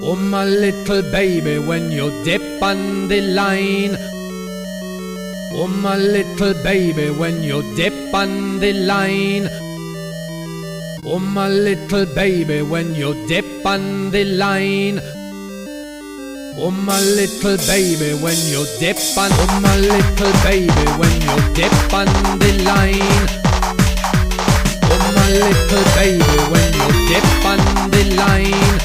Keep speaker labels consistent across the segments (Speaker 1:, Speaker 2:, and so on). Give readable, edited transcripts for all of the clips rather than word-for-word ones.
Speaker 1: Oh my little baby, when you dip on the line. Oh my little baby, when you dip on the line. Oh my little baby, when you dip on the line. Oh my little baby, when you dip on. Oh my little baby, when you dip on the line. Oh my little baby, when you dip on the line.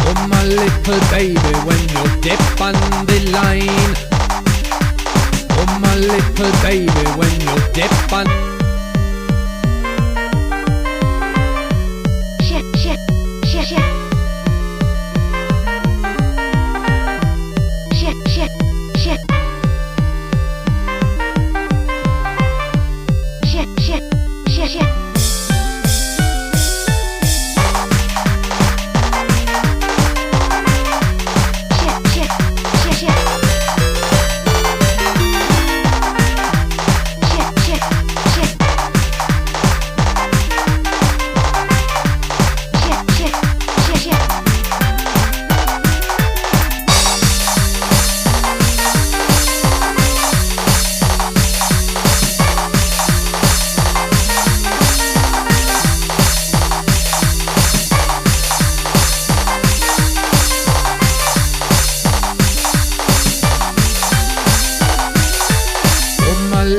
Speaker 1: Oh my little baby, when you dip on the line. Oh my little baby, when you dip on.
Speaker 2: Shit, shit, shit, shit. Shit, shit, shit. Shit, shit, shit, shit.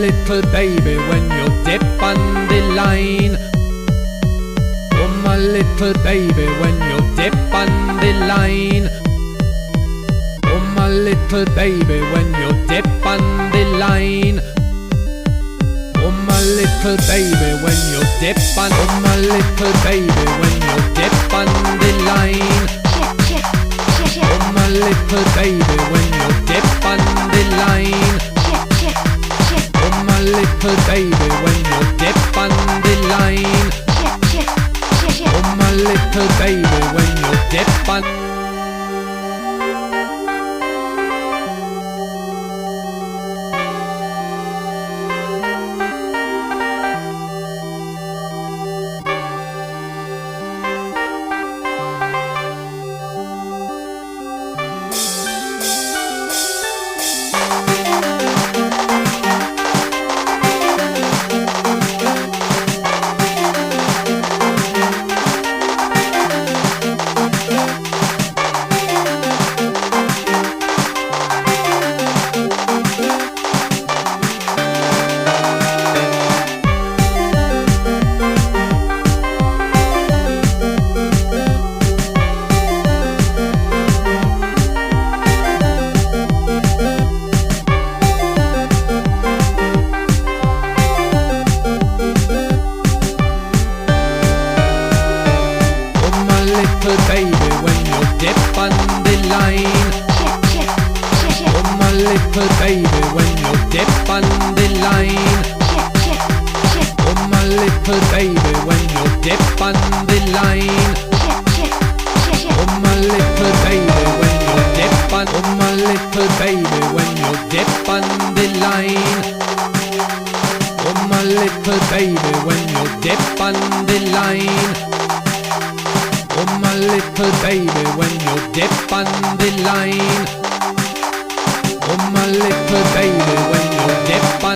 Speaker 1: Little baby, when you dip on the line. Oh my little baby, when you dip on the line. Oh my little baby, when you dip on the line. Oh my little baby, when you dip on. Oh my little baby, when you dip on the line. Oh my little baby, when you dip on the line. Oh my little baby, when you dip on the line. Oh my little baby, when you dip on. Little baby, when you dip on the line. Oh my little baby, when you dip on the line. Oh my little baby, when you dip on the line. Oh my little baby, when you dip on. Oh my little baby, when you dip on the line. Oh my little baby, when you dip on the line. Oh my little baby, when you dip on the line. Oh my little baby, when you dip on.